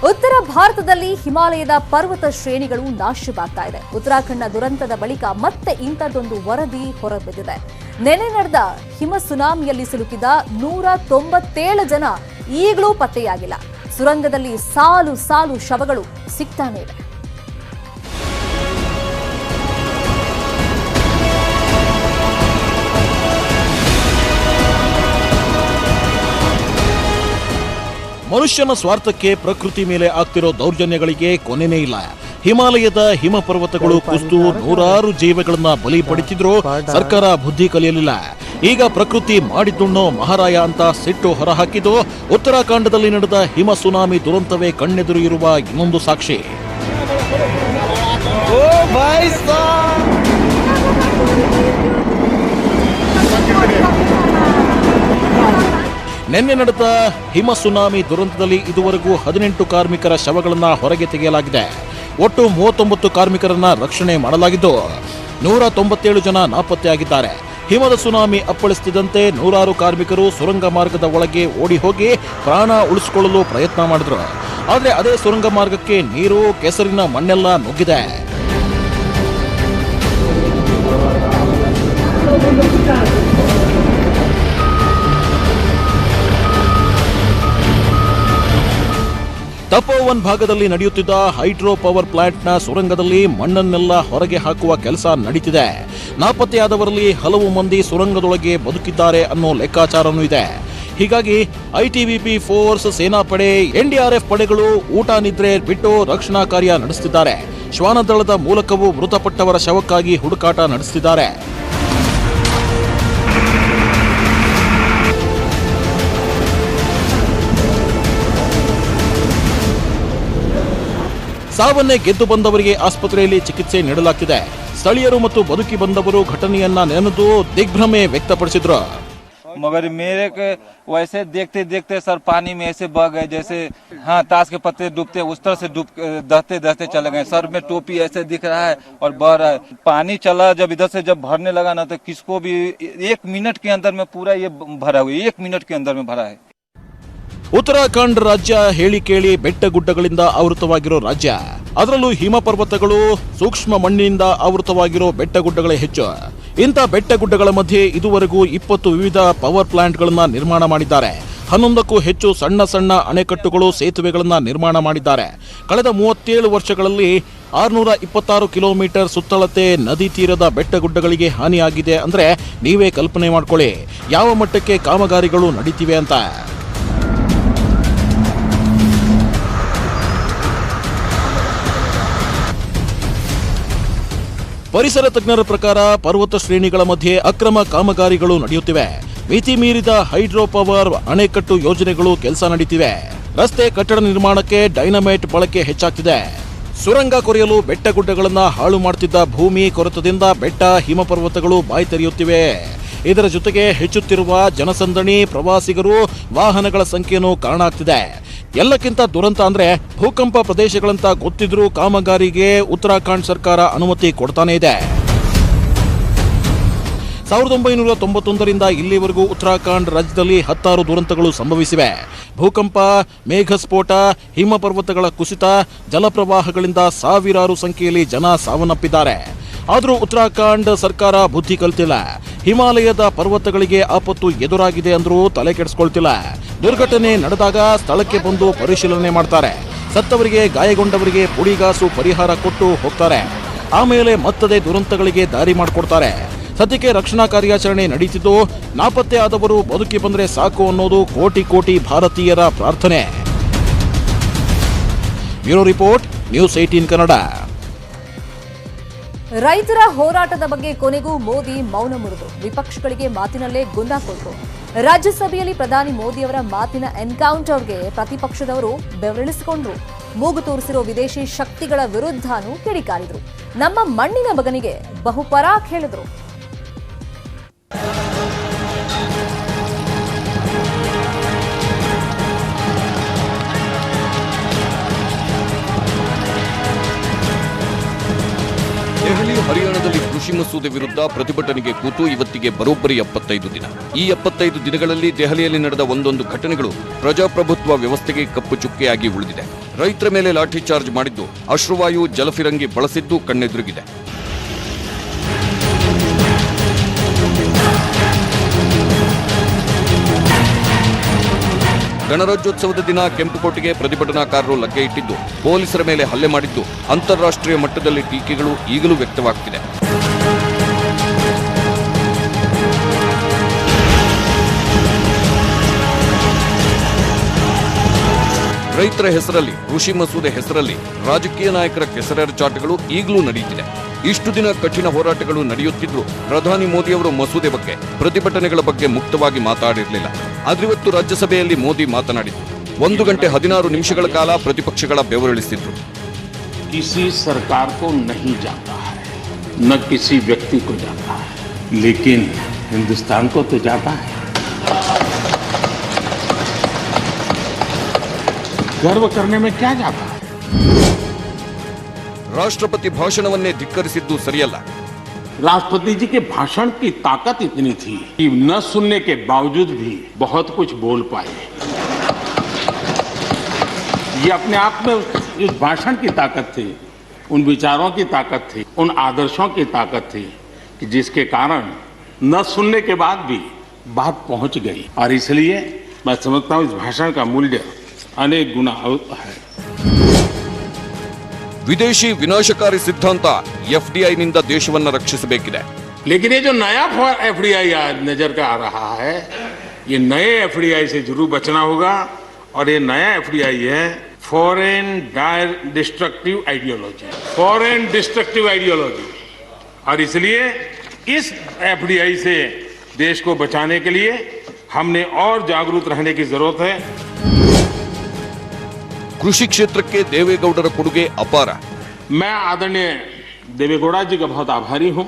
ಉತ್ತರ ಭಾರತದಲ್ಲಿ ಹಿಮಾಲಯದ ಪರ್ವತ ಶ್ರೇಣಿಗಳು ನಾಶವಾಗ್ತಾ ಇದೆ. ಉತ್ತರಾಖಂಡ್ನ ದುರಂತದ ಬಳಿಕ ಮತ್ತೆ ಇಂಥದ್ದೊಂದು ವರದಿ ಹೊರಬಿದ್ದಿದೆ. ನೆನೆ ನಡೆದ ಹಿಮ ಸುನಾಮಿಯಲ್ಲಿ ಸಿಲುಕಿದ 197 ಜನ ಈಗಲೂ ಪತ್ತೆಯಾಗಿಲ್ಲ. ಸುರಂಗದಲ್ಲಿ ಸಾಲು ಸಾಲು ಶವಗಳು ಸಿಗ್ತಾನೆ ಇವೆ. ಮನುಷ್ಯನ ಸ್ವಾರ್ಥಕ್ಕೆ ಪ್ರಕೃತಿ ಮೇಲೆ ಆಗ್ತಿರೋ ದೌರ್ಜನ್ಯಗಳಿಗೆ ಕೊನೆನೇ ಇಲ್ಲ. ಹಿಮಾಲಯದ ಹಿಮ ಪರ್ವತಗಳು ಕುಸಿದು ನೂರಾರು ಜೀವಗಳನ್ನ ಬಲಿ ಪಡಿತಿದ್ರು ಸರ್ಕಾರ ಬುದ್ಧಿ ಕಲಿಯಲಿಲ್ಲ. ಈಗ ಪ್ರಕೃತಿ ಮಾಡಿದ್ದುಣ್ಣೋ ಮಹಾರಾಯ ಅಂತ ಸಿಟ್ಟು ಹೊರಹಾಕಿದ್ದು ಉತ್ತರಾಖಂಡದಲ್ಲಿ ನಡೆದ ಹಿಮ ಸುನಾಮಿ ದುರಂತವೇ ಕಣ್ಣೆದುರು ಇರುವ ಇನ್ನೊಂದು ಸಾಕ್ಷಿ. ನಿನ್ನೆ ನಡೆದ ಹಿಮ ಸುನಾಮಿ ದುರಂತದಲ್ಲಿ ಇದುವರೆಗೂ 18 ಕಾರ್ಮಿಕರ ಶವಗಳನ್ನ ಹೊರಗೆ ತೆಗೆಯಲಾಗಿದೆ. ಒಟ್ಟು 39 ಕಾರ್ಮಿಕರನ್ನ ರಕ್ಷಣೆ ಮಾಡಲಾಗಿದ್ದು 197 ಜನ ನಾಪತ್ತೆಯಾಗಿದ್ದಾರೆ. ಹಿಮದ ಸುನಾಮಿ ಅಪ್ಪಳಿಸುತ್ತಿದ್ದಂತೆ ನೂರಾರು ಕಾರ್ಮಿಕರು ಸುರಂಗ ಮಾರ್ಗದ ಒಳಗೆ ಓಡಿ ಹೋಗಿ ಪ್ರಾಣ ಉಳಿಸಿಕೊಳ್ಳಲು ಪ್ರಯತ್ನ ಮಾಡಿದ್ರು. ಆದರೆ ಅದೇ ಸುರಂಗ ಮಾರ್ಗಕ್ಕೆ ನೀರು, ಕೆಸರಿನ ಮಣ್ಣೆಲ್ಲ ನುಗ್ಗಿದೆ. ತಪೋವನ್ ಭಾಗದಲ್ಲಿ ನಡೆಯುತ್ತಿದ್ದ ಹೈಡ್ರೋ ಪವರ್ ಪ್ಲಾಂಟ್ನ ಸುರಂಗದಲ್ಲಿ ಮಣ್ಣನ್ನೆಲ್ಲ ಹೊರಗೆ ಹಾಕುವ ಕೆಲಸ ನಡೀತಿದೆ. ನಾಪತ್ತೆಯಾದವರಲ್ಲಿ ಹಲವು ಮಂದಿ ಸುರಂಗದೊಳಗೆ ಬದುಕಿದ್ದಾರೆ ಅನ್ನೋ ಲೆಕ್ಕಾಚಾರನೂ ಇದೆ. ಹೀಗಾಗಿ ಐಟಿಬಿಪಿ ಫೋರ್ಸ್, ಸೇನಾಪಡೆ, ಎನ್ಡಿಆರ್ಎಫ್ ಪಡೆಗಳು ಊಟ ನಿದ್ರೆ ಬಿಟ್ಟು ರಕ್ಷಣಾ ಕಾರ್ಯ ನಡೆಸುತ್ತಿದ್ದಾರೆ. ಶ್ವಾನದಳದ ಮೂಲಕವೂ ಮೃತಪಟ್ಟವರ ಶವಕ್ಕಾಗಿ ಹುಡುಕಾಟ ನಡೆಸುತ್ತಿದ್ದಾರೆ. ಸಾವನ್ನೇ ಗೆದ್ದು ಬಂದವರಿಗೆ ಆಸ್ಪತ್ರೆಯಲ್ಲಿ ಚಿಕಿತ್ಸೆ ನೀಡಲಾಗ್ತಿದೆ. ಸ್ಥಳೀಯರು ಮತ್ತು ಬದುಕಿ ಬಂದವರು ಘಟನೆಯನ್ನ ನೆನೆದು ದಿಗ್ಭ್ರಮೆ ವ್ಯಕ್ತಪಡಿಸಿದ್ರು. मगर मेरे के वैसे देखते देखते सर पानी में ऐसे बह गए जैसे ताश के पत्ते डूबते उस तरह से दहते दहते चले गए. सर में टोपी ऐसे दिख रहा है और बह रहा है. पानी चला जब इधर से जब भरने लगा ना तो किसको भी 1 मिनट के अंदर में पूरा ये भरा हुआ 1 मिनट के अंदर में भरा है. ಉತ್ತರಾಖಂಡ್ ರಾಜ್ಯ ಹೇಳಿ ಕೇಳಿ ಬೆಟ್ಟ ಗುಡ್ಡಗಳಿಂದ ಆವೃತವಾಗಿರೋ ರಾಜ್ಯ. ಅದರಲ್ಲೂ ಹಿಮ ಪರ್ವತಗಳು, ಸೂಕ್ಷ್ಮ ಮಣ್ಣಿನಿಂದ ಆವೃತವಾಗಿರೋ ಬೆಟ್ಟ ಗುಡ್ಡಗಳೇ ಹೆಚ್ಚು. ಇಂಥ ಬೆಟ್ಟ ಗುಡ್ಡಗಳ ಮಧ್ಯೆ ಇದುವರೆಗೂ 20 ವಿವಿಧ ಪವರ್ ಪ್ಲಾಂಟ್ಗಳನ್ನ ನಿರ್ಮಾಣ ಮಾಡಿದ್ದಾರೆ. 11ಕ್ಕೂ ಹೆಚ್ಚು ಸಣ್ಣ ಸಣ್ಣ ಅಣೆಕಟ್ಟುಗಳು, ಸೇತುವೆಗಳನ್ನ ನಿರ್ಮಾಣ ಮಾಡಿದ್ದಾರೆ. ಕಳೆದ 37 ವರ್ಷಗಳಲ್ಲಿ 626 ಕಿಲೋಮೀಟರ್ ಸುತ್ತಳತೆ ನದಿ ತೀರದ ಬೆಟ್ಟ ಗುಡ್ಡಗಳಿಗೆ ಹಾನಿಯಾಗಿದೆ ಅಂದ್ರೆ ನೀವೇ ಕಲ್ಪನೆ ಮಾಡ್ಕೊಳ್ಳಿ ಯಾವ ಮಟ್ಟಕ್ಕೆ ಕಾಮಗಾರಿಗಳು ನಡೀತಿವೆ ಅಂತ. ಪರಿಸರ ತಜ್ಞರ ಪ್ರಕಾರ ಪರ್ವತ ಶ್ರೇಣಿಗಳ ಮಧ್ಯೆ ಅಕ್ರಮ ಕಾಮಗಾರಿಗಳು ನಡೆಯುತ್ತಿವೆ. ಮಿತಿ ಮೀರಿದ ಹೈಡ್ರೋ ಪವರ್ ಅಣೆಕಟ್ಟು ಯೋಜನೆಗಳು ಕೆಲಸ ನಡೀತಿವೆ. ರಸ್ತೆ, ಕಟ್ಟಡ ನಿರ್ಮಾಣಕ್ಕೆ ಡೈನಮೈಟ್ ಬಳಕೆ ಹೆಚ್ಚಾಗ್ತಿದೆ. ಸುರಂಗ ಕೊರೆಯಲು ಬೆಟ್ಟ ಗುಡ್ಡಗಳನ್ನ ಹಾಳು ಮಾಡುತ್ತಿದ್ದ ಭೂಮಿ ಕೊರೆತದಿಂದ ಬೆಟ್ಟ, ಹಿಮ ಪರ್ವತಗಳು ಬಾಯಿ ತೆರೆಯುತ್ತಿವೆ. ಇದರ ಜೊತೆಗೆ ಹೆಚ್ಚುತ್ತಿರುವ ಜನಸಂದಣಿ, ಪ್ರವಾಸಿಗರು, ವಾಹನಗಳ ಸಂಖ್ಯೆಯೂ ಕಾರಣ ಆಗ್ತಿದೆ. ಎಲ್ಲಕ್ಕಿಂತ ದುರಂತ ಅಂದ್ರೆ ಭೂಕಂಪ ಪ್ರದೇಶಗಳಂತ ಗೊತ್ತಿದ್ರೂ ಕಾಮಗಾರಿಗೆ ಉತ್ತರಾಖಂಡ್ ಸರ್ಕಾರ ಅನುಮತಿ ಕೊಡ್ತಾನೆ ಇದೆ. 1991ರಿಂದ ಇಲ್ಲಿವರೆಗೂ ಉತ್ತರಾಖಂಡ್ ರಾಜ್ಯದಲ್ಲಿ 16 ದುರಂತಗಳು ಸಂಭವಿಸಿವೆ. ಭೂಕಂಪ, ಮೇಘಸ್ಫೋಟ, ಹಿಮ ಪರ್ವತಗಳ ಕುಸಿತ, ಜಲಪ್ರವಾಹಗಳಿಂದ ಸಾವಿರಾರು ಸಂಖ್ಯೆಯಲ್ಲಿ ಜನ ಸಾವನ್ನಪ್ಪಿದ್ದಾರೆ. ಆದರೂ ಉತ್ತರಾಖಂಡ್ ಸರ್ಕಾರ ಬುದ್ಧಿ ಕಲಿತಿಲ್ಲ. ಹಿಮಾಲಯದ ಪರ್ವತಗಳಿಗೆ ಆಪತ್ತು ಎದುರಾಗಿದೆ ಅಂದ್ರೂ ತಲೆ ಕೆಡಿಸ್ಕೊಳ್ತಿಲ್ಲ. ದುರ್ಘಟನೆ ನಡೆದಾಗ ಸ್ಥಳಕ್ಕೆ ಬಂದು ಪರಿಶೀಲನೆ ಮಾಡ್ತಾರೆ. ಸತ್ತವರಿಗೆ, ಗಾಯಗೊಂಡವರಿಗೆ ಪುಡಿಗಾಸು ಪರಿಹಾರ ಕೊಟ್ಟು ಹೋಗ್ತಾರೆ. ಆಮೇಲೆ ಮತ್ತದೇ ದುರಂತಗಳಿಗೆ ದಾರಿ ಮಾಡಿಕೊಡ್ತಾರೆ. ಸದ್ಯಕ್ಕೆ ರಕ್ಷಣಾ ಕಾರ್ಯಾಚರಣೆ ನಡೀತಿದ್ದು ನಾಪತ್ತೆ ಆದವರು ಬದುಕಿ ಬಂದ್ರೆ ಸಾಕು ಅನ್ನೋದು ಕೋಟಿ ಕೋಟಿ ಭಾರತೀಯರ ಪ್ರಾರ್ಥನೆ. Bureau report, news 18 Kannada. ರೈತರ ಹೋರಾಟದ ಬಗ್ಗೆ ಕೊನೆಗೂ ಮೋದಿ ಮೌನ ಮುರಿದು ವಿಪಕ್ಷಗಳಿಗೆ ಮಾತಿನಲ್ಲೇ ಗುನ್ನ ಕೊಟ್ಟರು. ರಾಜ್ಯಸಭೆಯಲ್ಲಿ ಪ್ರಧಾನಿ ಮೋದಿಯವರ ಮಾತಿನ ಎನ್ಕೌಂಟರ್ಗೆ ಪ್ರತಿಪಕ್ಷದವರು ಬೆವರಿಳಿಸಿಕೊಂಡ್ರು. ಮೂಗು ತೂರಿಸಿರೋ ವಿದೇಶಿ ಶಕ್ತಿಗಳ ವಿರುದ್ಧನೂ ಕಿಡಿಕಾರಿದ್ರು. ನಮ್ಮ ಮಣ್ಣಿನ ಮಗನಿಗೆ ಬಹುಪರಾಕ್ ಹೇಳಿದ್ರು. ದೆಹಲಿ, ಹರಿಯಾಣದಲ್ಲಿ ಕೃಷಿ ಕೃಷಿ ಮಸೂದೆ ವಿರುದ್ಧ ಪ್ರತಿಭಟನೆಗೆ ಕೂತು ಇವತ್ತಿಗೆ ಬರೋಬ್ಬರಿ 75 ದಿನ. ಈ 75 ದಿನಗಳಲ್ಲಿ ದೆಹಲಿಯಲ್ಲಿ ನಡೆದ ಒಂದೊಂದು ಘಟನೆಗಳು ಪ್ರಜಾಪ್ರಭುತ್ವ ವ್ಯವಸ್ಥೆಗೆ ಕಪ್ಪು ಚುಕ್ಕೆಯಾಗಿ ಉಳಿದಿದೆ. ರೈತರ ಮೇಲೆ ಲಾಠಿ ಚಾರ್ಜ್ ಮಾಡಿದ್ದು, ಅಶ್ರುವಾಯು, ಜಲಫಿರಂಗಿ ಬಳಸಿದ್ದು ಕಣ್ಣೆದುರಿಗಿದೆ. ಗಣರಾಜ್ಯೋತ್ಸವದ ದಿನ ಕೆಂಪುಕೋಟೆಗೆ ಪ್ರತಿಭಟನಾಕಾರರು ಲಗ್ಗೆ ಇಟ್ಟಿದ್ದು, ಪೊಲೀಸರ ಮೇಲೆ ಹಲ್ಲೆ ಮಾಡಿದ್ದು, ಅಂತಾರಾಷ್ಟ್ರೀಯ ಮಟ್ಟದಲ್ಲಿ ಟೀಕೆಗಳು ಈಗಲೂ ವ್ಯಕ್ತವಾಗ್ತಿದೆ. ರೈತರ ಹೆಸರಲ್ಲಿ, ಕೃಷಿ ಮಸೂದೆ ಹೆಸರಲ್ಲಿ ರಾಜಕೀಯ ನಾಯಕರ ಕೆಸರೆರಚಾಟಗಳು ಈಗಲೂ ನಡೆಯುತ್ತಿದೆ. ಇಷ್ಟು ದಿನ ಕಠಿಣ ಹೋರಾಟಗಳು ನಡೆಯುತ್ತಿದ್ರು ಪ್ರಧಾನಿ ಮೋದಿಯವರು ಮಸೂದೆ ಬಗ್ಗೆ, ಪ್ರತಿಭಟನೆಗಳ ಬಗ್ಗೆ ಮುಕ್ತವಾಗಿ ಮಾತಾಡಿರಲಿಲ್ಲ. ಆದ್ರೆ ಇವತ್ತು ರಾಜ್ಯಸಭೆಯಲ್ಲಿ ಮೋದಿ ಮಾತನಾಡಿದ್ರು. 1 ಗಂಟೆ 16 ನಿಮಿಷಗಳ ಕಾಲ ಪ್ರತಿಪಕ್ಷಗಳ ಬೆವರಿಳಿಸಿದ್ರು. किसी सरकार को नहीं जाता है, न किसी व्यक्ति को जाता है, लेकिन हिंदुस्तान को तो जाता है. गर्व करने में क्या जाता है? ರಾಷ್ಟ್ರಪತಿ ಭಾಷಣವನ್ನೇ ಧಿಕ್ಕರಿಸಿದ್ದು ಸರಿಯಲ್ಲ. राष्ट्रपति जी के भाषण की ताकत इतनी थी कि न सुनने के बावजूद भी बहुत कुछ बोल पाए. ये अपने आप में उस भाषण की ताकत थी, उन विचारों की ताकत थी, उन आदर्शों की ताकत थी कि जिसके कारण न सुनने के बाद भी बात पहुंच गई. और इसलिए मैं समझता हूं इस भाषण का मूल्य अनेक गुना है. ವಿದೇಶಿ ವಿನಾಶಕಾರಿ ಸಿದ್ಧಾಂತ ಎಫ್ಡಿಐ ನಿಂದ ದೇಶವನ್ನು ರಕ್ಷಿಸಬೇಕಿದೆ. लेकिन ये जो नया एफडीआई नजर का आ रहा है, ये नए एफडीआई से जरूर बचना होगा. और ये नया एफडीआई है foreign destructive ideology, foreign destructive ideology. और इसलिए इस एफडीआई से देश को बचाने के लिए हमने और जागरूक रहने की जरूरत है. ಕೃಷಿ ಕ್ಷೇತ್ರಕ್ಕೆ ದೇವೇಗೌಡರ ಕೊಡುಗೆ ಅಪಾರ. मैं आदरणीय देवेगौड़ा जी का बहुत आभारी हूं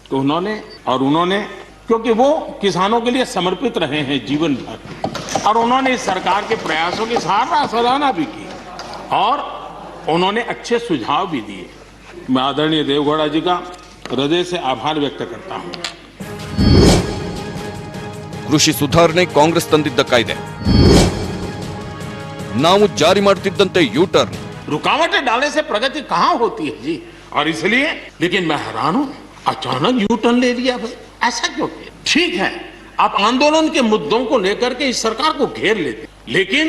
कि उन्होंने क्योंकि वो किसानों के लिए समर्पित रहे हैं जीवन भर, और उन्होंने इस सरकार के प्रयासों की सराहना भी की और उन्होंने अच्छे सुझाव भी दिए. मैं आदरणीय देवेगौड़ा जी का हृदय से आभार व्यक्त करता हूं. ಕೃಷಿ ಸುಧಾರಣೆ ಕಾಂಗ್ರೆಸ್ ತಂದಿದ್ದ ಕಾಯ್ದೆ ನಾವು ಜಾರಿ ಮಾಡ್ತಿದ್ದಂತೆ ಯೂ ಟರ್ನ್. रुकावटें डालने से प्रगति कहां होती है जी. और इसलिए लेकिन मैं हैरान हूं, अचानक यू टर्न ले लिया भाई, ऐसा क्यों किया? ठीक है, आप आंदोलन के मुद्दों को लेकर के इस सरकार को घेर लेते, लेकिन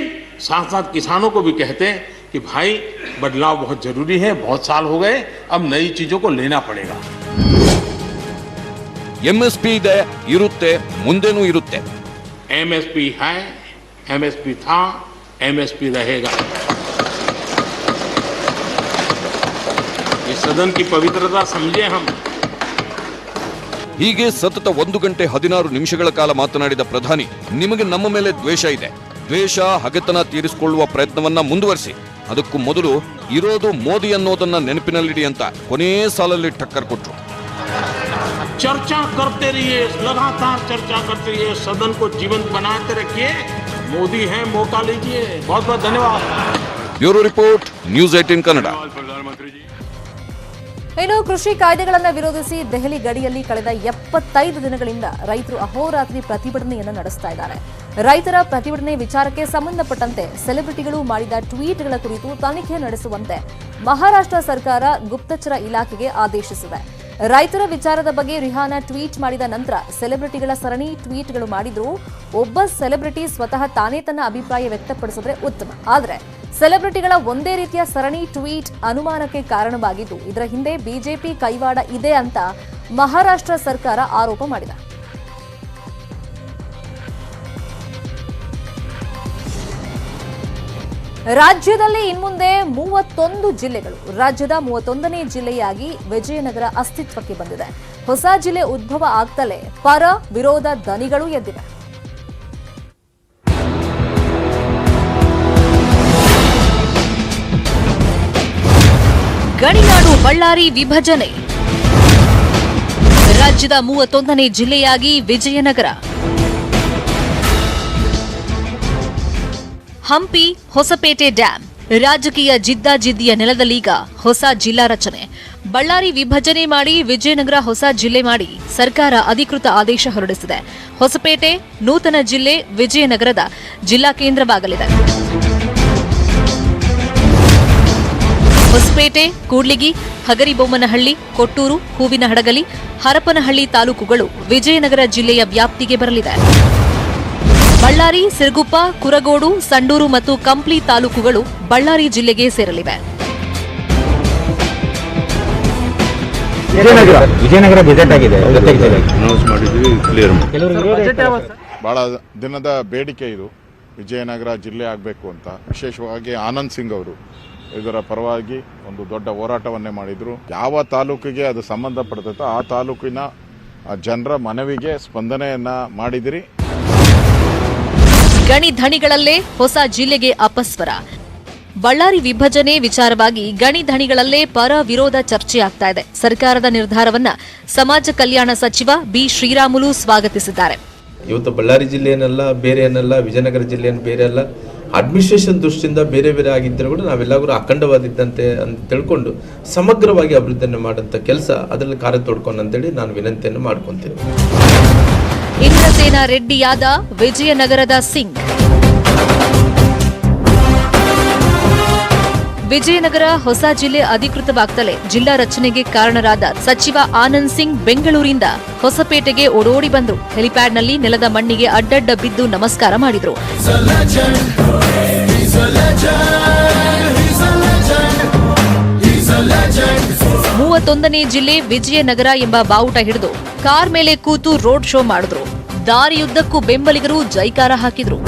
साथ साथ किसानों को भी कहते हैं कि भाई बदलाव बहुत जरूरी है, बहुत साल हो गए, अब नई चीजों को लेना पड़ेगा. ಎಂಎಸ್ಪಿ ಇದೆ, ಇರುತ್ತೆ, ಮುಂದೆನೂ ಇರುತ್ತೆ. एमएसपी है, एमएसपी था, एमएसपी रहेगा. ये सदन की पवित्रता समझे हम. ಹೀಗೆ ಸತತ 1 ಗಂಟೆ 16 ನಿಮಿಷಗಳ ಕಾಲ ಮಾತನಾಡಿದ ಪ್ರಧಾನಿ, ನಿಮಗೆ ನಮ್ಮ ಮೇಲೆ ದ್ವೇಷ ಇದೆ, ದ್ವೇಷ ಹಗೆತನ ತೀರಿಸಿಕೊಳ್ಳುವ ಪ್ರಯತ್ನವನ್ನ ಮುಂದುವರಿಸಿ, ಅದಕ್ಕೂ ಮೊದಲು ಇರೋದು ಮೋದಿ ಅನ್ನೋದನ್ನ ನೆನಪಿನಲ್ಲಿಡಿ ಅಂತ ಕೊನೇ ಸಾಲಲ್ಲಿ ಟಕ್ಕರ್ ಕೊಟ್ರು. चर्चा करते रहिए, लगातार चर्चा करते रहिए, सदन को जीवंत बनाते रखिए. मोदी है, मौका लीजिए. बहुत बहुत धन्यवाद. Bureau report, news 18 Kannada. ಇನ್ನು ಕೃಷಿ ಕಾಯ್ದೆಗಳನ್ನು ವಿರೋಧಿಸಿ ದೆಹಲಿ ಗಡಿಯಲ್ಲಿ ಕಳೆದ 75 ದಿನಗಳಿಂದ ರೈತರು ಅಹೋರಾತ್ರಿ ಪ್ರತಿಭಟನೆಯನ್ನು ನಡೆಸ್ತಾ ಇದ್ದಾರೆ. ರೈತರ ಪ್ರತಿಭಟನೆ ವಿಚಾರಕ್ಕೆ ಸಂಬಂಧಪಟ್ಟಂತೆ ಸೆಲೆಬ್ರಿಟಿಗಳು ಮಾಡಿದ ಟ್ವೀಟ್ಗಳ ಕುರಿತು ತನಿಖೆ ನಡೆಸುವಂತೆ ಮಹಾರಾಷ್ಟ್ರ ಸರ್ಕಾರ ಗುಪ್ತಚರ ಇಲಾಖೆಗೆ ಆದೇಶಿಸಿದೆ. ರೈತರ ವಿಚಾರದ ಬಗ್ಗೆ ರಿಹಾನಾ ಟ್ವೀಟ್ ಮಾಡಿದ ನಂತರ ಸೆಲೆಬ್ರಿಟಿಗಳ ಸರಣಿ ಟ್ವೀಟ್ಗಳು ಮಾಡಿದ್ರು. ಒಬ್ಬ ಸೆಲೆಬ್ರಿಟಿ ಸ್ವತಃ ತಾನೇ ತನ್ನ ಅಭಿಪ್ರಾಯ ವ್ಯಕ್ತಪಡಿಸಿದ್ರೆ ಉತ್ತಮ, ಆದರೆ ಸೆಲೆಬ್ರಿಟಿಗಳ ಒಂದೇ ರೀತಿಯ ಸರಣಿ ಟ್ವೀಟ್ ಅನುಮಾನಕ್ಕೆ ಕಾರಣವಾಗಿದ್ದು, ಇದರ ಹಿಂದೆ ಬಿಜೆಪಿ ಕೈವಾಡ ಇದೆ ಅಂತ ಮಹಾರಾಷ್ಟ್ರ ಸರ್ಕಾರ ಆರೋಪ ಮಾಡಿದೆ. ರಾಜ್ಯದಲ್ಲಿ ಇನ್ಮುಂದೆ 31 ಜಿಲ್ಲೆಗಳು, ರಾಜ್ಯದ 31ನೇ ಜಿಲ್ಲೆಯಾಗಿ ವಿಜಯನಗರ ಅಸ್ತಿತ್ವಕ್ಕೆ ಬಂದಿದೆ. ಹೊಸ ಜಿಲ್ಲೆ ಉದ್ಭವ ಆಗ್ತಲೇ ಪರ ವಿರೋಧ ದನಿಗಳು ಎದ್ದಿವೆ. ಗಡಿನಾಡು ಬಳ್ಳಾರಿ ವಿಭಜನೆ, ರಾಜ್ಯದ 31ನೇ ಜಿಲ್ಲೆಯಾಗಿ ವಿಜಯನಗರ. ಹಂಪಿ, ಹೊಸಪೇಟೆ ಡ್ಯಾಂ, ರಾಜಕೀಯ ಜಿದ್ದಾಜಿದ್ದಿಯ ನೆಲದಲ್ಲೀಗ ಹೊಸ ಜಿಲ್ಲಾ ರಚನೆ. ಬಳ್ಳಾರಿ ವಿಭಜನೆ ಮಾಡಿ ವಿಜಯನಗರ ಹೊಸ ಜಿಲ್ಲೆ ಮಾಡಿ ಸರ್ಕಾರ ಅಧಿಕೃತ ಆದೇಶ ಹೊರಡಿಸಿದೆ. ಹೊಸಪೇಟೆ ನೂತನ ಜಿಲ್ಲೆ ವಿಜಯನಗರದ ಜಿಲ್ಲಾ ಕೇಂದ್ರವಾಗಲಿದೆ. ಹೊಸಪೇಟೆ, ಕೂಡ್ಲಿಗಿ, ಹಗರಿಬೊಮ್ಮನಹಳ್ಳಿ, ಕೊಟ್ಟೂರು, ಹೂವಿನಹಡಗಲಿ, ಹರಪನಹಳ್ಳಿ ತಾಲೂಕುಗಳು ವಿಜಯನಗರ ಜಿಲ್ಲೆಯ ವ್ಯಾಪ್ತಿಗೆ ಬರಲಿದೆ. ಬಳ್ಳಾರಿ, ಸಿರಗುಪ್ಪ, ಕುರಗೋಡು, ಸಂಡೂರು ಮತ್ತು ಕಂಪ್ಲಿ ತಾಲೂಕುಗಳು ಬಳ್ಳಾರಿ ಜಿಲ್ಲೆಗೆ ಸೇರಲಿವೆ. ವಿಜಯನಗರ ಗೆಜೆಟ್ ಆಗಿದೆ, ಅನೌನ್ಸ್ ಮಾಡಿದ್ವಿ, ಕ್ಲಿಯರ್ ಬಹಳ ದಿನದ ಬೇಡಿಕೆ ಇದು. ವಿಜಯನಗರ ಜಿಲ್ಲೆ ಆಗಬೇಕು ಅಂತ ವಿಶೇಷವಾಗಿ ಆನಂದ್ ಸಿಂಗ್ ಅವರು ಇದರ ಪರವಾಗಿ ಒಂದು ದೊಡ್ಡ ಹೋರಾಟವನ್ನೇ ಮಾಡಿದ್ರು. ಯಾವ ತಾಲೂಕಿಗೆ ಅದು ಸಂಬಂಧಪಡ್ತೈತೋ ಆ ತಾಲೂಕಿನ ಜನರ ಮನವಿಗೆ ಸ್ಪಂದನೆಯನ್ನ ಮಾಡಿದಿರಿ. ಗಣಿ ಧಣಿಗಳಲ್ಲೇ ಹೊಸ ಜಿಲ್ಲೆಗೆ ಅಪಸ್ವರ. ಬಳ್ಳಾರಿ ವಿಭಜನೆ ವಿಚಾರವಾಗಿ ಗಣಿ ಧಣಿಗಳಲ್ಲೇ ಪರ ವಿರೋಧ ಚರ್ಚೆಯಾಗ್ತಾ ಇದೆ. ಸರ್ಕಾರದ ನಿರ್ಧಾರವನ್ನ ಸಮಾಜ ಕಲ್ಯಾಣ ಸಚಿವ ಬಿ ಶ್ರೀರಾಮುಲು ಸ್ವಾಗತಿಸಿದ್ದಾರೆ. ಇವತ್ತು ಬಳ್ಳಾರಿ ಜಿಲ್ಲೆಯನ್ನೆಲ್ಲ ಬೇರೆ ಏನಲ್ಲ, ವಿಜಯನಗರ ಜಿಲ್ಲೆಯನ್ನು ಬೇರೆ ಅಲ್ಲ, ಅಡ್ಮಿನಿಸ್ಟ್ರೇಷನ್ ದೃಷ್ಟಿಯಿಂದ ಬೇರೆ ಬೇರೆ ಆಗಿದ್ದರೂ ಕೂಡ ನಾವೆಲ್ಲರೂ ಅಖಂಡವಾದಿದ್ದಂತೆ ಅಂತ ತಿಳ್ಕೊಂಡು ಸಮಗ್ರವಾಗಿ ಅಭಿವೃದ್ಧಿಯನ್ನು ಮಾಡೋಂಥ ಕೆಲಸ ಅದರಲ್ಲಿ ಕಾರ್ಯ ತೊಡ್ಕೊಂಡು ಅಂತೇಳಿ ನಾನು ವಿನಂತಿಯನ್ನು ಮಾಡ್ಕೊತೀನಿ. ಇಂದ್ರಸೇನ ರೆಡ್ಡಿಯಾದ ವಿಜಯನಗರದ ಸಿಂಗ್. ವಿಜಯನಗರ ಹೊಸ ಜಿಲ್ಲೆ ಅಧಿಕೃತವಾಗ್ತಲೇ ಜಿಲ್ಲಾ ರಚನೆಗೆ ಕಾರಣರಾದ ಸಚಿವ ಆನಂದ್ ಸಿಂಗ್ ಬೆಂಗಳೂರಿಂದ ಹೊಸಪೇಟೆಗೆ ಓಡೋಡಿ ಬಂದರು. ಹೆಲಿಪ್ಯಾಡ್ನಲ್ಲಿ ನೆಲದ ಮಣ್ಣಿಗೆ ಅಡ್ಡಡ್ಡ ಬಿದ್ದು ನಮಸ್ಕಾರ ಮಾಡಿದ್ರು. 31ನೇ ಜಿಲ್ಲೆ ವಿಜಯನಗರ ಎಂಬ ಬಾವುಟ ಹಿಡಿದು ಕಾರ್ ಮೇಲೆ ಕೂತು ರೋಡ್ ಶೋ ಮಾಡಿದ್ರು. ದಾರಿಯುದ್ದಕ್ಕೂ ಬೆಂಬಲಿಗರು ಜೈಕಾರ ಹಾಕಿದ್ರು.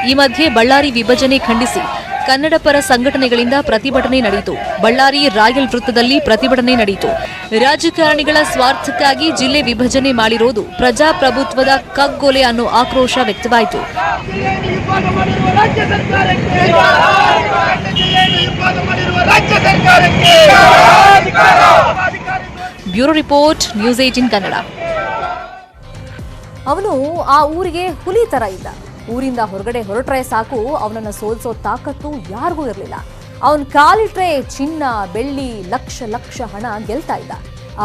ಈ ಮಧ್ಯೆ ಬಳ್ಳಾರಿ ವಿಭಜನೆ ಖಂಡಿಸಿ ಕನ್ನಡ ಪರ ಸಂಘಟನೆಗಳಿಂದ ಪ್ರತಿಭಟನೆ ನಡೆಯಿತು. ಬಳ್ಳಾರಿ ರಾಯಲ್ ವೃತ್ತದಲ್ಲಿ ಪ್ರತಿಭಟನೆ ನಡೆಯಿತು. ರಾಜಕಾರಣಿಗಳ ಸ್ವಾರ್ಥಕ್ಕಾಗಿ ಜಿಲ್ಲೆ ವಿಭಜನೆ ಮಾಡಿರೋದು ಪ್ರಜಾಪ್ರಭುತ್ವದ ಕಗ್ಗೊಲೆ ಅನ್ನೋ ಆಕ್ರೋಶ ವ್ಯಕ್ತವಾಯಿತು. Bureau report, news 18 Kannada. ಅವನು ಆ ಊರಿಗೆ ಹುಲಿ ತರ ಇದ್ದ. ಊರಿಂದ ಹೊರಗಡೆ ಹೊರಟ್ರೆ ಸಾಕು ಅವನನ್ನ ಸೋಲ್ಸೋ ತಾಕತ್ತು ಯಾರಿಗೂ ಇರಲಿಲ್ಲ. ಅವನ್ ಕಾಲಿಟ್ರೆ ಚಿನ್ನ, ಬೆಳ್ಳಿ, ಲಕ್ಷ ಲಕ್ಷ ಹಣ ಗೆಲ್ತಾ ಇದ್ದ.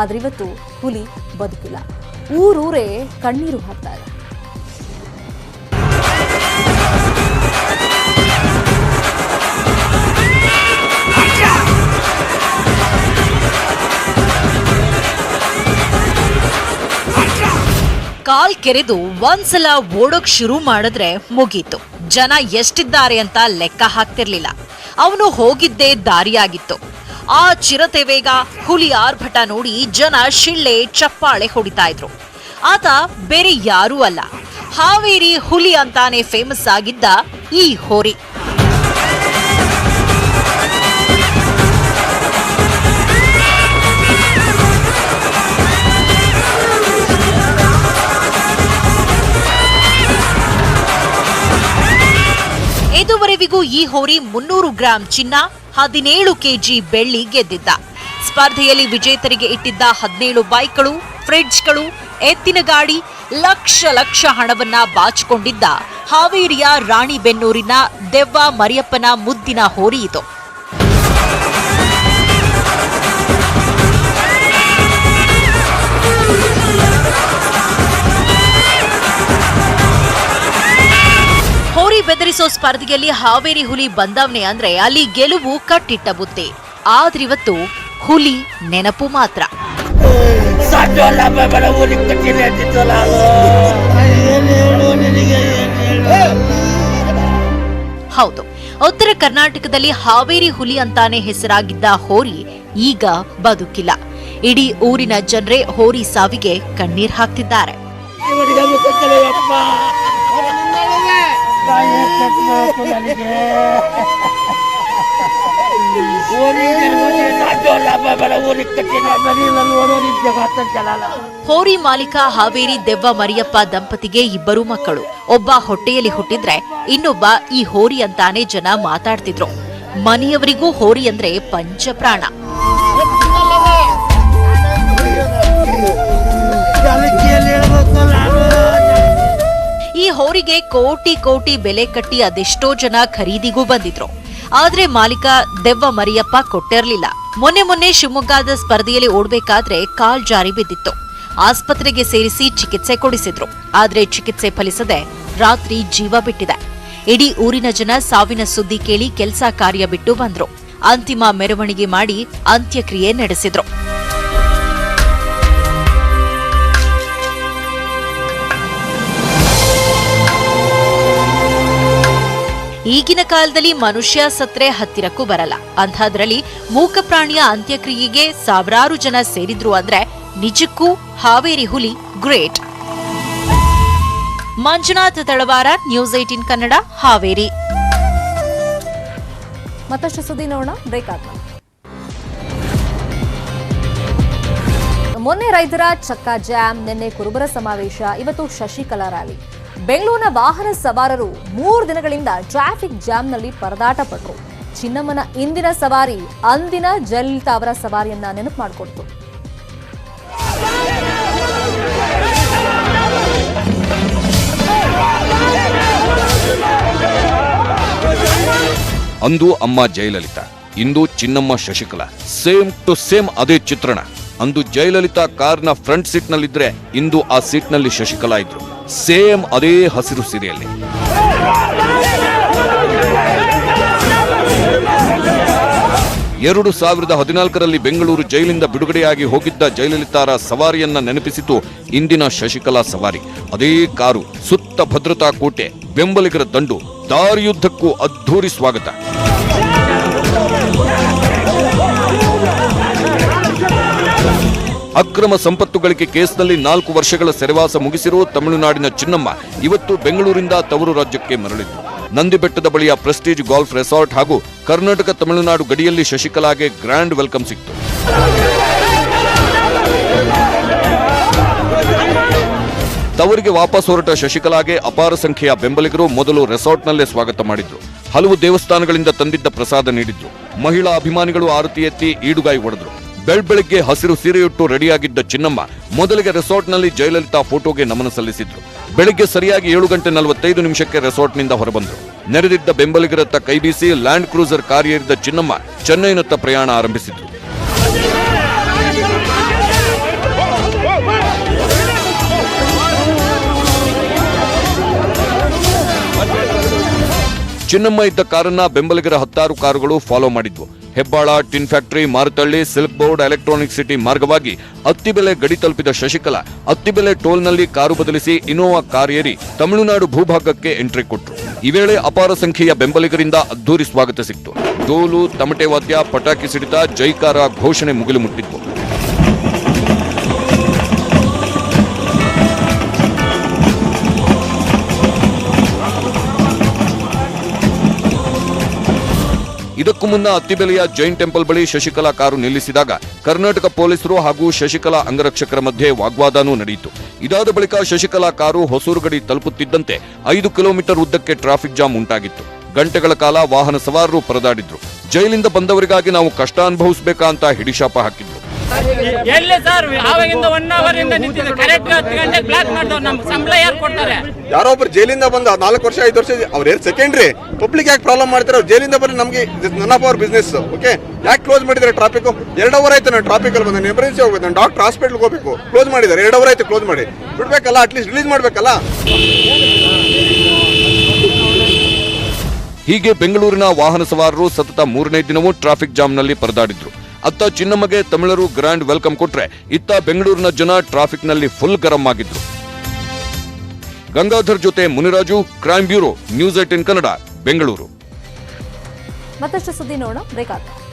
ಆದ್ರೆ ಇವತ್ತು ಹುಲಿ ಬದುಕಿಲ್ಲ. ಊರೂರೇ ಕಣ್ಣೀರು ಹಾಕ್ತಾ ಇದೆ. ಕಾಲ್ ಕೆರೆದು ಒಂದ್ಸಲ ಓಡೋಕ್ ಶುರು ಮಾಡಿದ್ರೆ ಮುಗೀತು. ಜನ ಎಷ್ಟಿದ್ದಾರೆ ಅಂತ ಲೆಕ್ಕ ಹಾಕ್ತಿರ್ಲಿಲ್ಲ. ಅವನು ಹೋಗಿದ್ದೇ ದಾರಿಯಾಗಿತ್ತು. ಆ ಚಿರತೆ ವೇಗ, ಹುಲಿ ಆರ್ಭಟ ನೋಡಿ ಜನ ಶಿಳ್ಳೆ ಚಪ್ಪಾಳೆ ಹೊಡಿತಾ ಇದ್ರು. ಆತ ಬೇರೆ ಯಾರೂ ಅಲ್ಲ, ಹಾವೇರಿ ಹುಲಿ ಅಂತಾನೆ ಫೇಮಸ್ ಆಗಿದ್ದ ಈ ಹೋರಿ. ಇದುವರೆವಿಗೂ ಈ ಹೋರಿ 300 ಗ್ರಾಂ ಚಿನ್ನ, 17 ಕೆಜಿ ಬೆಳ್ಳಿ ಗೆದ್ದಿದ್ದ. ಸ್ಪರ್ಧೆಯಲ್ಲಿ ವಿಜೇತರಿಗೆ ಇಟ್ಟಿದ್ದ 17 ಬೈಕ್ಗಳು, ಫ್ರಿಡ್ಜ್ಗಳು, ಎತ್ತಿನ ಗಾಡಿ, ಲಕ್ಷ ಲಕ್ಷ ಹಣವನ್ನ ಬಾಚಿಕೊಂಡಿದ್ದ ಹಾವೇರಿಯ ರಾಣಿಬೆನ್ನೂರಿನ ದೆವ್ವ ಮರಿಯಪ್ಪನ ಮುದ್ದಿನ ಹೋರಿ ಇದು. ಹೋರಿ ಬೆದರಿಸೋ ಸ್ಪರ್ಧೆಯಲ್ಲಿ ಹಾವೇರಿ ಹುಲಿ ಬಂದವನೇ ಅಂದ್ರೆ ಅಲ್ಲಿ ಗೆಲುವು ಕಟ್ಟಿಟ್ಟ ಬುತ್ತಿ. ಆದ್ರಿವತ್ತು ಹುಲಿ ನೆನಪು ಮಾತ್ರ. ಹೌದು, ಉತ್ತರ ಕರ್ನಾಟಕದಲ್ಲಿ ಹಾವೇರಿ ಹುಲಿ ಅಂತಾನೆ ಹೆಸರಾಗಿದ್ದ ಹೋರಿ ಈಗ ಬದುಕಿಲ್ಲ. ಇಡೀ ಊರಿನ ಜನರೇ ಹೋರಿ ಸಾವಿಗೆ ಕಣ್ಣೀರ್ ಹಾಕ್ತಿದ್ದಾರೆ. ಹೋರಿ ಮಾಲೀಕ ಹಾವೇರಿ ದೆವ್ವ ಮರಿಯಪ್ಪ ದಂಪತಿಗೆ 2 ಮಕ್ಕಳು. ಒಬ್ಬ ಹೊಟ್ಟೆಯಲ್ಲಿ ಹುಟ್ಟಿದ್ರೆ ಇನ್ನೊಬ್ಬ ಈ ಹೋರಿ ಅಂತಾನೆ ಜನ ಮಾತಾಡ್ತಿದ್ರು. ಮನೆಯವರಿಗೂ ಹೋರಿ ಅಂದ್ರೆ ಪಂಚಪ್ರಾಣ. ಈ ಹುಲಿಗೆ ಕೋಟಿ ಕೋಟಿ ಬೆಲೆ ಕಟ್ಟಿ ಅದೆಷ್ಟೋ ಜನ ಖರೀದಿಗೂ ಬಂದಿದ್ರು. ಆದ್ರೆ ಮಾಲೀಕ ದೆವ್ವ ಮರಿಯಪ್ಪ ಕೊಟ್ಟಿರಲಿಲ್ಲ. ಮೊನ್ನೆ ಶಿವಮೊಗ್ಗದ ಸ್ಪರ್ಧೆಯಲ್ಲಿ ಓಡಬೇಕಾದ್ರೆ ಕಾಲ್ ಜಾರಿ ಬಿದ್ದಿತ್ತು. ಆಸ್ಪತ್ರೆಗೆ ಸೇರಿಸಿ ಚಿಕಿತ್ಸೆ ಕೊಡಿಸಿದ್ರು. ಆದ್ರೆ ಚಿಕಿತ್ಸೆ ಫಲಿಸದೆ ರಾತ್ರಿ ಜೀವ ಬಿಟ್ಟಿದೆ. ಇಡೀ ಊರಿನ ಜನ ಸಾವಿನ ಸುದ್ದಿ ಕೇಳಿ ಕೆಲಸ ಕಾರ್ಯ ಬಿಟ್ಟು ಬಂದ್ರು. ಅಂತಿಮ ಮೆರವಣಿಗೆ ಮಾಡಿ ಅಂತ್ಯಕ್ರಿಯೆ ನಡೆಸಿದ್ರು. ಈಗಿನ ಕಾಲದಲ್ಲಿ ಮನುಷ್ಯ ಸತ್ರೆ ಹತ್ತಿರಕ್ಕೂ ಬರಲ್ಲ. ಅಂಥದ್ರಲ್ಲಿ ಮೂಕ ಪ್ರಾಣಿಯ ಅಂತ್ಯಕ್ರಿಯೆಗೆ ಸಾವಿರಾರು ಜನ ಸೇರಿದ್ರು ಅಂದ್ರೆ ನಿಜಕ್ಕೂ ಹಾವೇರಿ ಹುಲಿ ಗ್ರೇಟ್. ಮಂಜುನಾಥ್ ತಳವಾರ, ನ್ಯೂಸ್ 18 ಕನ್ನಡ, ಹಾವೇರಿ. ಮತ್ತಷ್ಟು ಸುದ್ದಿ ನೋಡೋಣ ಬ್ರೇಕ್ ಆದ್ಮೇಲೆ. ಮೊನ್ನೆ ರೈತರ ಚಕ್ಕ ಜಾಮ್, ನಿನ್ನೆ ಕುರುಬರ ಸಮಾವೇಶ, ಇವತ್ತು ಶಶಿಕಲಾ ರ್ಯಾಲಿ. ಬೆಂಗಳೂರಿನ ವಾಹನ ಸವಾರರು 3 ದಿನಗಳಿಂದ ಟ್ರಾಫಿಕ್ ಜಾಮ್ನಲ್ಲಿ ಪರದಾಟ ಪಟ್ಟರು. ಚಿನ್ನಮ್ಮನ ಇಂದಿನ ಸವಾರಿ ಅಂದಿನ ಜಯಲಲಿತಾ ಅವರ ಸವಾರಿಯನ್ನ ನೆನಪು ಮಾಡಿಕೊಡ್ತು. ಅಂದು ಅಮ್ಮ ಜಯಲಲಿತಾ, ಇಂದು ಚಿನ್ನಮ್ಮ ಶಶಿಕಲಾ. ಸೇಮ್ ಟು ಸೇಮ್ ಅದೇ ಚಿತ್ರಣ. ಅಂದು ಜಯಲಲಿತಾ ಕಾರ್ನ ಫ್ರಂಟ್ ಸೀಟ್ ನಲ್ಲಿದ್ರೆ ಇಂದು ಆ ಸೀಟ್ ನಲ್ಲಿ ಶಶಿಕಲಾ ಇದ್ರು. ಸೇಮ್ ಅದೇ ಹಸಿರು ಸೀರೆಯಲ್ಲಿ. ಎರಡು 2014ರಲ್ಲಿ ಬೆಂಗಳೂರು ಜೈಲಿಂದ ಬಿಡುಗಡೆಯಾಗಿ ಹೋಗಿದ್ದ ಜಯಲಲಿತಾರ ಸವಾರಿಯನ್ನ ನೆನಪಿಸಿತು ಇಂದಿನ ಶಶಿಕಲಾ ಸವಾರಿ. ಅದೇ ಕಾರು, ಸುತ್ತ ಭದ್ರತಾ ಕೋಟೆ, ಬೆಂಬಲಿಗರ ದಂಡು, ದಾರಿಯುದ್ದಕ್ಕೂ ಅದ್ಧೂರಿ ಸ್ವಾಗತ. ಅಕ್ರಮ ಸಂಪತ್ತು ಗಳಿಕೆ ಕೇಸ್ನಲ್ಲಿ 4 ವರ್ಷಗಳ ಸೆರೆವಾಸ ಮುಗಿಸಿರುವ ತಮಿಳುನಾಡಿನ ಚಿನ್ನಮ್ಮ ಇವತ್ತು ಬೆಂಗಳೂರಿಂದ ತವರು ರಾಜ್ಯಕ್ಕೆ ಮರಳಿದ್ರು. ನಂದಿಬೆಟ್ಟದ ಬಳಿಯ ಪ್ರೆಸ್ಟೀಜ್ ಗಾಲ್ಫ್ ರೆಸಾರ್ಟ್ ಹಾಗೂ ಕರ್ನಾಟಕ ತಮಿಳುನಾಡು ಗಡಿಯಲ್ಲಿ ಶಶಿಕಲಾಗೆ ಗ್ರ್ಯಾಂಡ್ ವೆಲ್ಕಮ್ ಸಿಕ್ತು. ತವರಿಗೆ ವಾಪಸ್ ಹೊರಟ ಶಶಿಕಲಾಗೆ ಅಪಾರ ಸಂಖ್ಯೆಯ ಬೆಂಬಲಿಗರು ಮೊದಲು ರೆಸಾರ್ಟ್ನಲ್ಲೇ ಸ್ವಾಗತ ಮಾಡಿದ್ರು. ಹಲವು ದೇವಸ್ಥಾನಗಳಿಂದ ತಂದಿದ್ದ ಪ್ರಸಾದ ನೀಡಿದ್ರು. ಮಹಿಳಾ ಅಭಿಮಾನಿಗಳು ಆರತಿ ಎತ್ತಿ ಈಡುಗಾಯಿ ಹೊಡೆದ್ರು. ಬೆಳ್ಬೆಳಗ್ಗೆ ಹಸಿರು ಸೀರೆಯುಟ್ಟು ರೆಡಿಯಾಗಿದ್ದ ಚಿನ್ನಮ್ಮ ಮೊದಲಿಗೆ ರೆಸಾರ್ಟ್ನಲ್ಲಿ ಜಯಲಲಿತಾ ಫೋಟೋಗೆ ನಮನ ಸಲ್ಲಿಸಿದ್ರು. ಬೆಳಿಗ್ಗೆ ಸರಿಯಾಗಿ 7:45 ರೆಸಾರ್ಟ್ನಿಂದ ಹೊರಬಂದ್ರು. ನೆರೆದಿದ್ದ ಬೆಂಬಲಿಗರತ್ತ ಕೈಬೀಸಿ ಲ್ಯಾಂಡ್ ಕ್ರೂಸರ್ ಕಾರ್ ಏರಿದ ಚಿನ್ನಮ್ಮ ಚೆನ್ನೈನತ್ತ ಪ್ರಯಾಣ ಆರಂಭಿಸಿದ್ರು. ಚಿನ್ನಮ್ಮ ಇದ್ದ ಕಾರನ್ನ ಬೆಂಬಲಿಗರ 10 ಕಾರುಗಳು ಫಾಲೋ ಮಾಡಿದ್ವು. Hebbal, Tin Factory, Marathahalli, Silk Board, Electronic City ಮಾರ್ಗವಾಗಿ ಅತ್ತಿಬೆಲೆ ಗಡಿ ತಲುಪಿದ ಶಶಿಕಲಾ ಅತ್ತಿಬೆಲೆ ಟೋಲ್ನಲ್ಲಿ ಕಾರು ಬದಲಿಸಿ ಇನೋವಾ ಕಾರ್ ಏರಿ ತಮಿಳುನಾಡು ಭೂಭಾಗಕ್ಕೆ ಎಂಟ್ರಿ ಕೊಟ್ಟರು. ಈ ವೇಳೆ ಅಪಾರ ಸಂಖ್ಯೆಯ ಬೆಂಬಲಿಗರಿಂದ ಅದ್ದೂರಿ ಸ್ವಾಗತ ಸಿಕ್ತು. ಡೋಲು, ತಮಟೆ ವಾದ್ಯ, ಪಟಾಕಿ ಸಿಡಿತ, ಜೈಕಾರ ಘೋಷಣೆ ಮುಗಿಲು ಮುಟ್ಟಿದ್ವು. ಇದಕ್ಕೂ ಮುನ್ನ ಅತ್ತಿಬೆಲೆಯ ಜೈನ್ ಟೆಂಪಲ್ ಬಳಿ ಶಶಿಕಲಾ ಕಾರು ನಿಲ್ಲಿಸಿದಾಗ ಕರ್ನಾಟಕ ಪೊಲೀಸರು ಹಾಗೂ ಶಶಿಕಲಾ ಅಂಗರಕ್ಷಕರ ಮಧ್ಯೆ ವಾಗ್ವಾದನೂ ನಡೆಯಿತು. ಇದಾದ ಬಳಿಕ ಶಶಿಕಲಾ ಕಾರು ಹೊಸೂರು ಗಡಿ ತಲುಪುತ್ತಿದ್ದಂತೆ 5 ಕಿಲೋಮೀಟರ್ ಉದ್ದಕ್ಕೆ ಟ್ರಾಫಿಕ್ ಜಾಮ್ ಉಂಟಾಗಿತ್ತು. ಗಂಟೆಗಳ ಕಾಲ ವಾಹನ ಸವಾರರು ಪರದಾಡಿದ್ರು. ಜೈಲಿಂದ ಬಂದವರಿಗಾಗಿ ನಾವು ಕಷ್ಟ ಅನುಭವಿಸಬೇಕಾ ಅಂತ ಹಿಡಿಶಾಪ ಹಾಕಿದ್ರು. ಎಲ್ಲಿ ಸರ್ ಆವಾಗಿಂದ 1 ಅವರ್ ಇಂದ ನಿಂತಿದೆ. ಕರೆಕ್ಟ್ 10 ಗಂಟೆಗೆ ಬ್ಲಾಕ್ ಮಾಡ್ದವ್. ನಮ್ಮ ಸಂಬಳ ಯಾರು ಕೊಡ್ತಾರೆ? ಯಾರೋ ಒಬ್ರು ಜೈಲಿಂದ ಬಂದ 4 ವರ್ಷ 5 ವರ್ಷ ಅವ್ರು ಏನು ಸೆಕೆಂಡ್ರಿ ಪಬ್ಲಿಕ್ ಯಾಕೆ ಪ್ರಾಬ್ಲಮ್ ಮಾಡ್ತಾರೆ? ಅವ್ರು ಜೈಲಿಂದ ಬರೀ ನಮಗೆ none of our business. Okay, ಯಾಕೆ ಕ್ಲೋಸ್ ಮಾಡಿದ್ದಾರೆ ಟ್ರಾಫಿಕ್? 2 ಅವರ್ ಆಯ್ತು ನಾನು ಟ್ರಾಫಿಕ್ ಅಲ್ಲಿ ಬಂದ ಎಮರ್ಜೆನ್ಸಿ ಹೋಗ್ಬೇಕು, ನಾನು ಡಾಕ್ಟರ್ ಹಾಸ್ಪಿಟಲ್ಗೆ ಹೋಗ್ಬೇಕು. ಕ್ಲೋಸ್ ಮಾಡಿದ್ದಾರೆ, 2 ಅವರ್ ಆಯ್ತು ಕ್ಲೋಸ್ ಮಾಡಿ. ಬಿಡ್ಬೇಕಲ್ಲ, ಅಟ್ಲೀಸ್ಟ್ ರಿಲೀಸ್ ಮಾಡ್ಬೇಕಲ್ಲ. ಹೀಗೆ ಬೆಂಗಳೂರಿನ ವಾಹನ ಸವಾರರು ಸತತ 3ನೇ ದಿನವೂ ಟ್ರಾಫಿಕ್ ಜಾಮ್ನಲ್ಲಿ ಪರದಾಡಿದ್ರು. ಅತ್ತ ಚಿನ್ನಮ್ಮಗೆ ತಮಿಳರು ಗ್ರ್ಯಾಂಡ್ ವೆಲ್ಕಮ್ ಕೊಟ್ರೆ, ಇತ್ತ ಬೆಂಗಳೂರಿನ ಜನ ಟ್ರಾಫಿಕ್ನಲ್ಲಿ ಫುಲ್ ಗರಂ ಆಗಿದ್ರು. ಗಂಗಾಧರ್ ಜೊತೆ Muniraju, crime bureau, news 18 Kannada, Bengaluru. ಮತ್ತಷ್ಟು ಸುದ್ದಿ ನೋಡೋಣ ಬ್ರೇಕ್ ಆಗುತ್ತೆ.